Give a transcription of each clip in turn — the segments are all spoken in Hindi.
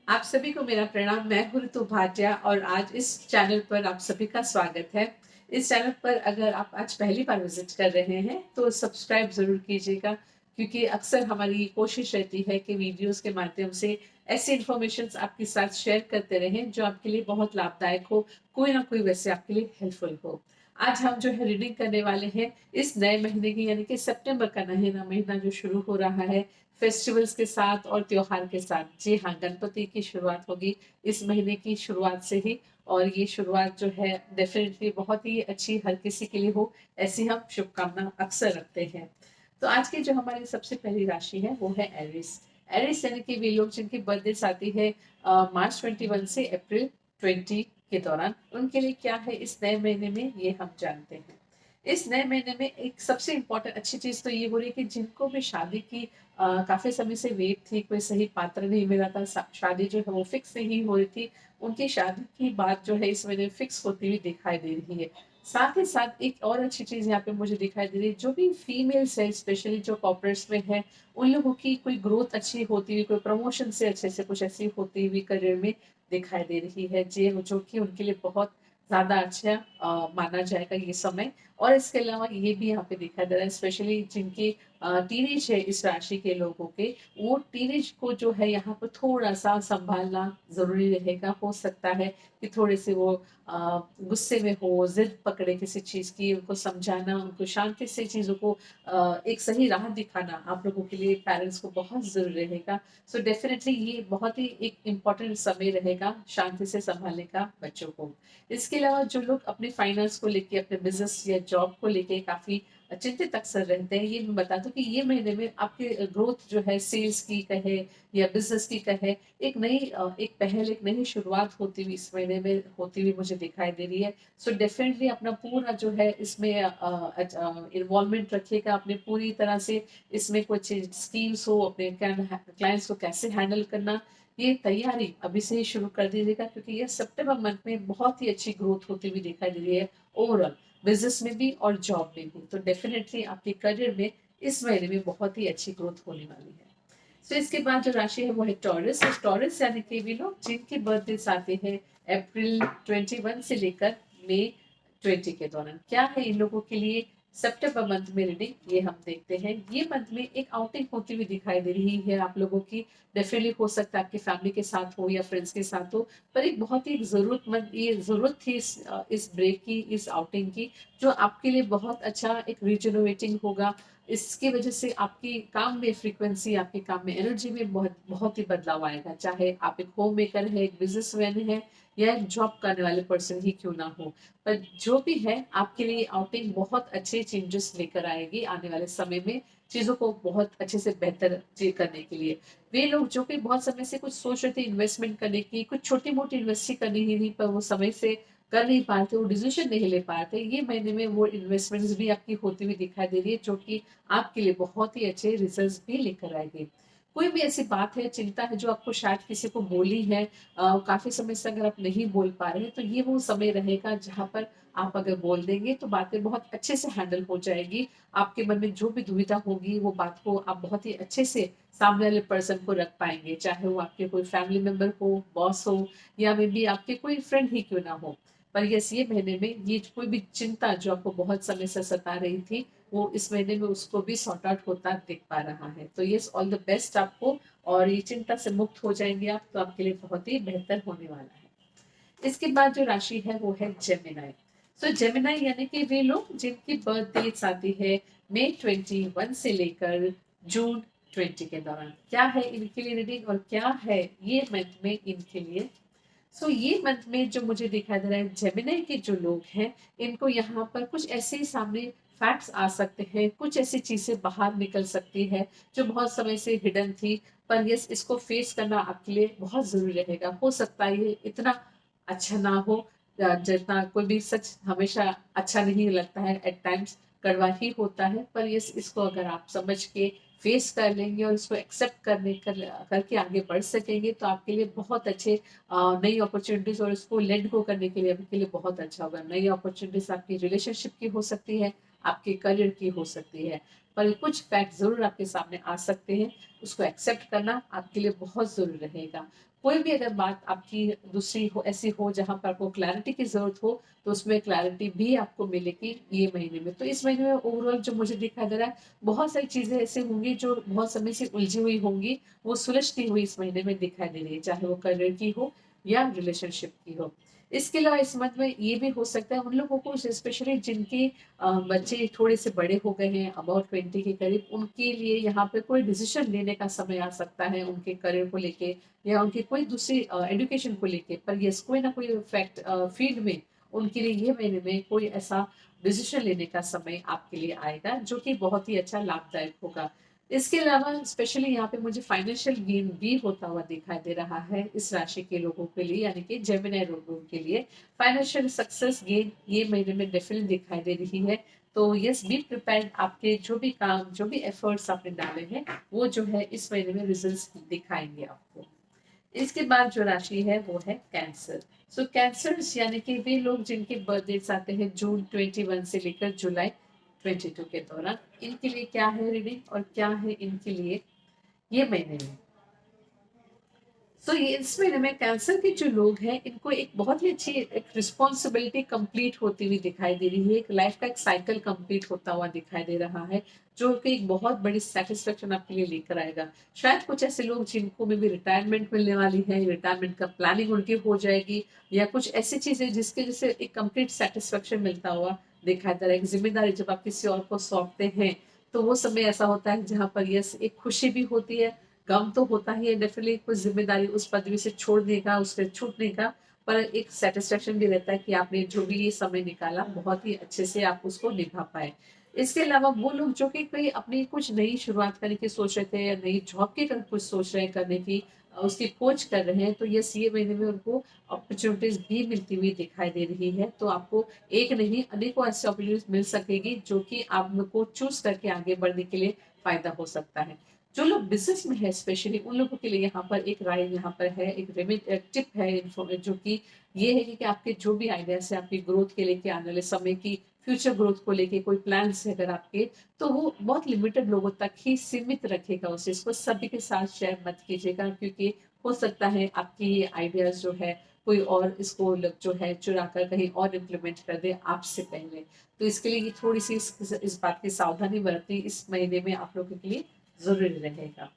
आप सभी को मेरा प्रणाम। मैं हूँ ऋतु भाटिया और आज इस चैनल पर आप सभी का स्वागत है। इस चैनल पर अगर आप आज पहली बार विजिट कर रहे हैं तो सब्सक्राइब जरूर कीजिएगा, क्योंकि अक्सर हमारी कोशिश रहती है कि वीडियोस के माध्यम से ऐसी इंफॉर्मेशन आपके साथ शेयर करते रहें जो आपके लिए बहुत लाभदायक हो, कोई ना कोई वैसे आपके लिए हेल्पफुल हो। आज हम जो है रीडिंग करने वाले हैं इस नए महीने की, यानी कि सितंबर का महीना जो शुरू हो रहा है फेस्टिवल्स के साथ और त्योहार के साथ। जी हाँ, गणपति की शुरुआत होगी इस महीने की शुरुआत से ही, और ये शुरुआत जो है डेफिनेटली बहुत ही अच्छी हर किसी के लिए हो, ऐसी हम शुभकामना अक्सर रखते हैं। तो आज की जो हमारी सबसे पहली राशि है वो है एरिस। एरिस यानी कि वे लोग जिनकी बर्थडे आती है मार्च 21 से अप्रैल 20 के दौरान, उनके लिए क्या है इस नए महीने में ये हम जानते हैं। इस नए महीने में एक सबसे इम्पोर्टेंट अच्छी चीज तो ये हो रही है कि जिनको भी शादी की काफी समय से वेट थी, कोई सही पात्र नहीं मिला था, शादी जो है वो फिक्स नहीं हो रही थी, उनकी शादी की बात जो है इस महीने फिक्स होती हुई दिखाई दे रही है। साथ ही साथ एक और अच्छी चीज यहाँ पे मुझे दिखाई दे रही है, जो भी फीमेल्स है स्पेशली जो कॉर्पोरेट्स में है, उन लोगों की कोई ग्रोथ अच्छी होती हुई, कोई प्रमोशन से अच्छे से कुछ ऐसी होती हुई करियर में दिखाई दे रही है, जो कि उनके लिए बहुत ज्यादा अच्छा माना जाएगा ये समय। और इसके अलावा ये भी यहाँ पे दिखाई दे रहा है स्पेशली जिनकी टीनेज है इस राशि के लोगों के, वो टीनेज को जो है यहाँ पर थोड़ा सा संभालना जरूरी रहेगा। हो सकता है कि थोड़े से वो गुस्से में हो, जिद पकड़े किसी चीज की, उनको समझाना, उनको शांति से चीजों को एक सही राह दिखाना आप लोगों के लिए पेरेंट्स को बहुत जरूरी रहेगा। सो डेफिनेटली ये बहुत ही एक इम्पोर्टेंट समय रहेगा शांति से संभालने का बच्चों को। इसके अलावा जो लोग अपने फाइनेंस को लेके, अपने बिजनेस या जॉब को लेके काफी चिंतित अक्सर रहते हैं, ये मैं बता दूं कि ये महीने में आपके ग्रोथ जो है सेल्स की कहे या बिजनेस की कहे, एक नई एक पहल, एक नई शुरुआत होती हुई इस महीने में होती हुई मुझे दिखाई दे रही है। सो डेफिनेटली अपना पूरा जो है इसमें इन्वॉल्वमेंट रखिएगा, अपने पूरी तरह से इसमें कुछ स्कीम्स हो, अपने क्लाइंट्स को कैसे हैंडल करना, ये तैयारी अभी से ही शुरू कर दीजिएगा, क्योंकि ये सितंबर मंथ में बहुत ही अच्छी ग्रोथ होती हुई दिखाई दे रही है ओवरऑल बिजनेस में भी और जॉब में भी। तो डेफिनेटली आपके करियर में इस महीने में बहुत ही अच्छी ग्रोथ होने वाली है। तो इसके बाद जो राशि है वो है टॉरस। टॉरस यानी कि वे लोग जिनकी बर्थडे आते हैं अप्रैल 21 से लेकर मई 20 के दौरान, क्या है इन लोगों के लिए सितंबर मंथ में रीडिंग, ये हम देखते हैं। ये मंथ में एक आउटिंग होती हुई दिखाई दे रही है आप लोगों की। डेफिनेटली हो सकता है आपकी फैमिली के साथ हो या फ्रेंड्स के साथ हो, पर एक बहुत ही जरूरतमंद, ये जरूरत थी इस ब्रेक की, इस आउटिंग की, जो आपके लिए बहुत अच्छा एक रिजनरेटिंग होगा। इसकी वजह से आपकी काम में फ्रीक्वेंसी, आपके काम में एनर्जी में बहुत बहुत ही बदलाव आएगा, चाहे आप एक होम मेकर है, एक बिजनेसमैन है, या एक जॉब करने वाले पर्सन ही क्यों ना हो। पर जो भी है आपके लिए आउटिंग बहुत अच्छे चेंजेस लेकर आएगी आने वाले समय में, चीजों को बहुत अच्छे से बेहतर करने के लिए। वे लोग जो कि बहुत समय से कुछ सोच रहे थे इन्वेस्टमेंट करने की, कुछ छोटी मोटी इन्वेस्ट करनी ही नहीं, पर वो समय से कर नहीं पाते, वो डिसीजन नहीं ले पाते, ये महीने में वो इन्वेस्टमेंट्स भी आपकी होती हुई दिखाई दे रही है, जो कि आपके लिए बहुत ही अच्छे रिजल्ट्स भी लेकर आएगी। कोई भी ऐसी बात है, चिंता है जो आपको शायद किसी को बोली है, काफी समय से अगर आप नहीं बोल पा रहे हैं, तो ये वो समय रहेगा जहां पर आप अगर बोल देंगे तो बातें बहुत अच्छे से हैंडल हो जाएगी। आपके मन में जो भी दुविधा होगी वो बात को आप बहुत ही अच्छे से सामने वाले पर्सन को रख पाएंगे, चाहे वो आपके कोई फैमिली मेंबर हो, बॉस हो, या मे बी आपके कोई फ्रेंड ही क्यों ना हो। पर यस, ये महीने में ये कोई भी चिंता जो आपको बहुत समय से सता रही थी, वो इस महीने में उसको भी सॉर्ट आउट होता दिख पा रहा है। तो यस, ऑल द बेस्ट आपको, और ये चिंता से मुक्त हो जाएंगे आप, तो आपके लिए बहुत ही बेहतर होने वाला है। इसके बाद जो राशि है वो है जेमिनाई। सो जेमिनाई यानी कि वे लोग जिनकी बर्थ डेट्स आती है मई 21 से लेकर जून 20 के दौरान, क्या है इनके लिए रीडिंग और क्या है ये मंथ में इनके लिए। ये मंथ में जो मुझे दिखाई दे रहा है, जेमिनाई के जो लोग हैं, इनको यहाँ पर कुछ ऐसे सामने फैक्ट्स आ सकते हैं, कुछ ऐसी चीजें बाहर निकल सकती है जो बहुत समय से हिडन थी, पर यस, इसको फेस करना आपके लिए बहुत जरूरी रहेगा। हो सकता है ये इतना अच्छा ना हो, जितना कोई भी सच हमेशा अच्छा नहीं लगता है, एट टाइम्स कड़वा ही होता है, पर यस, इसको अगर आप समझ के फेस कर लेंगे और इसको एक्सेप्ट करके आगे बढ़ सकेंगे, तो आपके लिए बहुत अच्छे नई अपॉर्चुनिटीज, और इसको लेट गो करने के लिए आपके लिए बहुत अच्छा होगा। नई अपॉर्चुनिटीज आपकी रिलेशनशिप की हो सकती है, आपके करियर की हो सकती है। पर कुछ फैक्ट जरूर आपके सामने आ सकते हैं, उसको एक्सेप्ट करना आपके लिए बहुत जरूरी रहेगा। कोई भी अगर बात आपकी दूसरी हो, ऐसी हो जहां पर आपको क्लैरिटी की जरूरत हो, तो उसमें क्लैरिटी भी आपको मिलेगी ये महीने में। तो इस महीने में ओवरऑल जो मुझे दिखाई दे रहा है, बहुत सारी चीजें ऐसे होंगी जो बहुत समय से उलझी हुई होंगी, वो सुलझती हुई इस महीने में दिखाई दे रही है, चाहे वो करियर की हो या रिलेशनशिप की हो। इसके अलावा इस मंथ में ये भी हो सकता है उन लोगों को, स्पेशली जिनके बच्चे थोड़े से बड़े हो गए हैं, अबाउट 20 के करीब, उनके लिए यहाँ पे कोई डिसीजन लेने का समय आ सकता है उनके करियर को लेके या उनकी कोई दूसरी एजुकेशन को लेके। पर यस, कोई ना कोई फैक्ट फील्ड में उनके लिए ये महीने में कोई ऐसा डिसीजन लेने का समय आपके लिए आएगा जो कि बहुत ही अच्छा लाभदायक होगा। इसके अलावा स्पेशली यहाँ पे मुझे फाइनेंशियल गेन भी होता हुआ दिखाई दे रहा है इस राशि के लोगों के लिए, यानी कि जेमिनी लोगों के लिए फाइनेंशियल सक्सेस गेन ये महीने में डेफिनेटली दिखाई दे रही है। तो यस, बी प्रिपेयर्ड, आपके जो भी काम, जो भी एफर्ट्स आपने डाले हैं, वो जो है इस महीने में रिजल्ट्स दिखाएंगे आपको। इसके बाद जो राशि है वो है कैंसर। सो कैंसर्स यानी कि वे लोग जिनके बर्थडेज आते हैं जून 21 से लेकर जुलाई 22 के दौरान, इनके लिए क्या है रीडिंग और क्या है इनके लिए ये महीने में। तो ये इस महीने में कैंसर के जो लोग हैं, इनको एक बहुत ही अच्छी एक रिस्पॉन्सिबिलिटी कंप्लीट होती हुई दिखाई दे रही है, एक लाइफ का एक साइकिल कंप्लीट होता हुआ दिखाई दे रहा है, जो कि एक बहुत बड़ी सेटिस्फेक्शन आपके लिए लेकर आएगा। शायद कुछ ऐसे लोग जिनको में भी रिटायरमेंट मिलने वाली है, रिटायरमेंट का प्लानिंग उनकी हो जाएगी, या कुछ ऐसी चीजें जिसके जैसे एक कंप्लीट सेटिस्फेक्शन मिलता हुआ दिखाई दे रहा है। एक जिम्मेदारी जब आप किसी और को सौंपते हैं, तो वो समय ऐसा होता है जहाँ पर यस, एक खुशी भी होती है, गम तो होता ही है डेफिनेटली, कुछ जिम्मेदारी उस पदवी से छोड़ने का, उससे छूटने का, पर एक सेटिस्फेक्शन भी रहता है कि आपने जो भी ये समय निकाला बहुत ही अच्छे से आप उसको निभा पाए। इसके अलावा वो लोग जो कि कोई अपनी कुछ नई शुरुआत करने की सोच रहे थे या नई जॉब की कुछ सोच रहे हैं करने की, उसकी खोज कर रहे हैं, तो यस, ये महीने में उनको अपॉर्चुनिटीज भी मिलती हुई दिखाई दे रही है। तो आपको एक नहीं अनेकों ऐसी अपॉर्चुनिटीज मिल सकेगी जो कि आपको चूज करके आगे बढ़ने के लिए फायदा हो सकता है। जो लोग बिजनेस में है स्पेशली उन लोगों के लिए यहाँ पर एक राय यहाँ पर है, एक टिप है जो कि ये है कि आपके जो भी आइडियाज है आपकी ग्रोथ के लेके, आने वाले समय की फ्यूचर ग्रोथ को लेके कोई प्लान्स है अगर आपके, तो वो बहुत लिमिटेड लोगों तक ही सीमित रखेगा उसे, इसको सभी के साथ शेयर मत कीजिएगा, क्योंकि हो सकता है आपकी ये आइडियाज जो है कोई और इसको जो है चुरा कर कहीं और इम्प्लीमेंट कर दे आपसे पहले। तो इसके लिए थोड़ी सी इस बात की सावधानी बरतनी इस महीने में आप लोगों के लिए जरूरी रहेगा।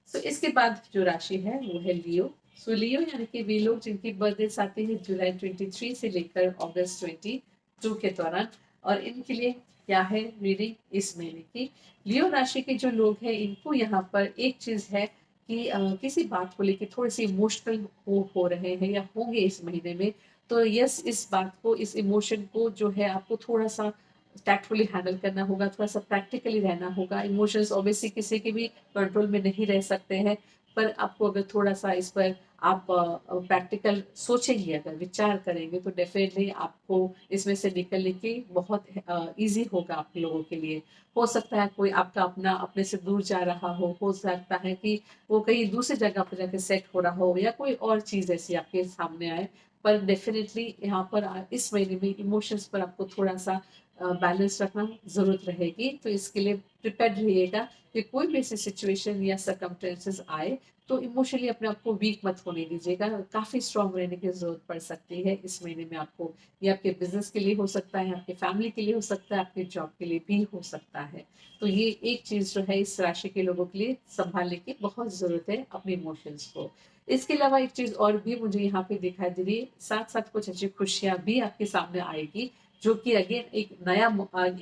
सो इसके बाद जो राशि है वो है लियो। सो लियो यानी कि वे लोग जिनकी बर्थडे आते हैं जुलाई 23 से लेकर अगस्त 22 के दौरान, और इनके लिए क्या है रीडिंग इस महीने की। लियो राशि के जो लोग हैं, इनको यहाँ पर एक चीज है कि किसी बात को लेकर थोड़े से इमोशनल हो रहे हैं या होंगे इस महीने में। तो यस, इस बात को, इस इमोशन को जो है आपको थोड़ा सा टैक्टफुली हैंडल करना होगा, थोड़ा सा प्रैक्टिकली रहना होगा। इमोशंस ऑब्वियसली किसी के भी कंट्रोल में नहीं रह सकते हैं, पर आपको अगर थोड़ा सा इस पर आप प्रैक्टिकल सोचेंगे, अगर विचार करेंगे, तो डेफिनेटली आपको इसमें से निकलने की बहुत इजी होगा आप लोगों के लिए। हो सकता है कोई आपका अपना अपने से दूर जा रहा हो सकता है कि वो कहीं दूसरी जगह पर जाकर सेट हो रहा हो, या कोई और चीज ऐसी आपके सामने आए। पर डेफिनेटली यहाँ पर इस महीने में इमोशंस पर आपको थोड़ा सा बैलेंस रखना जरूरत रहेगी। तो इसके लिए प्रिपेयर रहिएगा कि कोई भी ऐसी सिचुएशन या सर्कमस्टेंसेस आए तो इमोशनली अपने आप को वीक मत होने दीजिएगा, काफी स्ट्रांग रहने की जरूरत पड़ सकती है इस महीने में आपको। ये आपके बिजनेस के लिए हो सकता है, आपके फैमिली के लिए हो सकता है, आपके जॉब के लिए भी हो सकता है। तो ये एक चीज जो है इस राशि के लोगों के लिए संभालने की बहुत जरूरत है अपने इमोशंस को। इसके अलावा एक चीज और भी मुझे यहाँ पे दिखाई दे रही है, साथ साथ कुछ अच्छी खुशियां भी आपके सामने आएगी, जो कि अगेन एक नया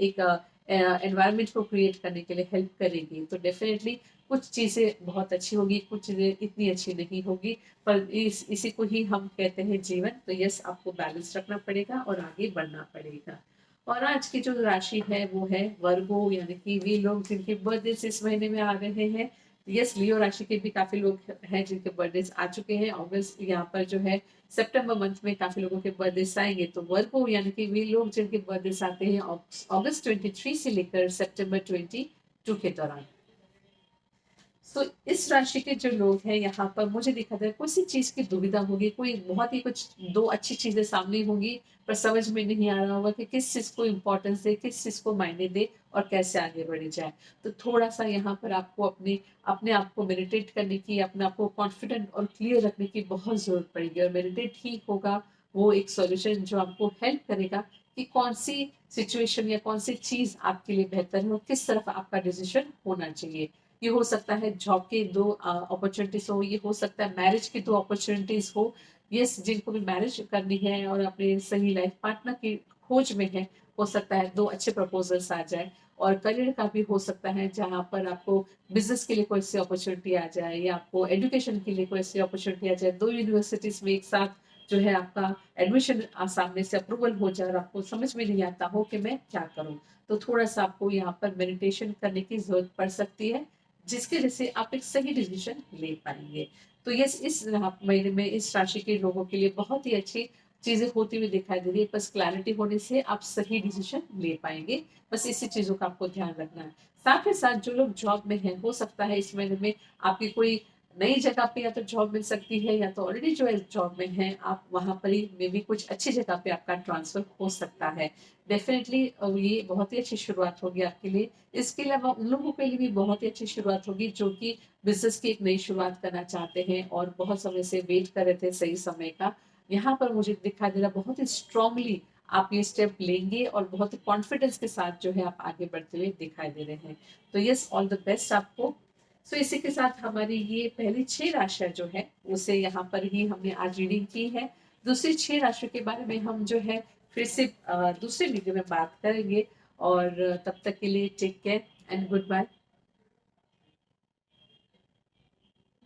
एक एनवायरनमेंट को क्रिएट करने के लिए हेल्प करेगी। तो डेफिनेटली कुछ चीजें बहुत अच्छी होगी, कुछ चीजें इतनी अच्छी नहीं होगी, पर इसी को ही हम कहते हैं जीवन। तो यस, आपको बैलेंस रखना पड़ेगा और आगे बढ़ना पड़ेगा। और आज की जो राशि है वो है वर्गो, यानी कि वे लोग जिनके बर्थडे इस महीने में आ रहे हैं। यस, लियो राशि के भी काफी लोग हैं जिनके बर्थडे आ चुके हैं। ऑगस्ट यहाँ पर जो है सितंबर मंथ में काफी लोगों के बर्थडे आएंगे। तो वर्गो यानी कि वे लोग जिनके बर्थडे आते हैं अगस्त 23 से लेकर सितंबर 22 के दौरान। तो इस राशि के जो लोग हैं यहाँ पर मुझे दिखा था कोई सी चीज की दुविधा होगी, कोई बहुत ही कुछ दो अच्छी चीजें सामने होंगी, पर समझ में नहीं आ रहा होगा कि किस चीज को इम्पोर्टेंस दे, किस चीज को मायने दे, और कैसे आगे बढ़ी जाए। तो थोड़ा सा यहाँ पर आपको अपने आप को मेडिटेट करने की, अपने आप को कॉन्फिडेंट और क्लियर रखने की बहुत ज़रूरत पड़ेगी। और मेडिटेट ही होगा वो एक सॉल्यूशन जो आपको हेल्प करेगा कि कौन सी सिचुएशन या कौन सी चीज़ आपके लिए बेहतर है और किस तरफ आपका डिसीजन होना चाहिए। ये हो सकता है जॉब के दो अपॉर्चुनिटीज हो, ये हो सकता है मैरिज की दो अपॉर्चुनिटीज हो। यस, जिनको भी मैरिज करनी है और अपने सही लाइफ पार्टनर की खोज में है, हो सकता है दो अच्छे प्रपोजल्स आ जाए। और करियर का भी हो सकता है जहाँ पर आपको बिजनेस के लिए कोई सी अपॉर्चुनिटी आ जाए या आपको एजुकेशन के लिए कोई सी अपॉर्चुनिटी आ जाए। दो यूनिवर्सिटीज में एक साथ जो है आपका एडमिशन सामने से अप्रूवल हो जाए और आपको समझ में नहीं आता हो कि मैं क्या करूं, तो थोड़ा सा आपको यहाँ पर मेडिटेशन करने की जरूरत पड़ सकती है, जिसकी वजह से आप एक सही डिसीजन ले पाएंगे। तो यस, इस महीने में इस राशि के लोगों के लिए बहुत ही अच्छी चीजें होती हुई दिखाई दे रही है। बस क्लैरिटी होने से आप सही डिसीजन ले पाएंगे। बस इसी चीजों का आपको ध्यान रखना है। साथ ही साथ जो लोग जॉब में हैं, हो सकता है इस महीने में आपकी कोई नई जगह पे या तो जॉब मिल सकती है, या तो ऑलरेडी जो है जॉब में है आप वहां पर ही मे भी कुछ अच्छी जगह पे आपका ट्रांसफर हो सकता है। डेफिनेटली ये बहुत ही अच्छी शुरुआत होगी आपके लिए। इसके अलावा उन लोगों के लिए भी बहुत ही अच्छी शुरुआत होगी जो कि बिजनेस की एक नई शुरुआत करना चाहते हैं और बहुत समय से वेट कर रहे थे सही समय का। यहाँ पर मुझे दिखाई दे रहा बहुत ही स्ट्रांगली आप ये स्टेप लेंगे और बहुत ही कॉन्फिडेंस के साथ जो है आप आगे बढ़ते हुए दिखाई दे रहे हैं। तो यस, ऑल द बेस्ट आपको। सो इसी के साथ हमारी ये पहली 6 राशियां जो है उसे यहाँ पर ही हमने आज रीडिंग की है। दूसरी 6 राशियों के बारे में हम जो है फिर से दूसरे वीडियो में बात करेंगे। और तब तक के लिए take care and good bye.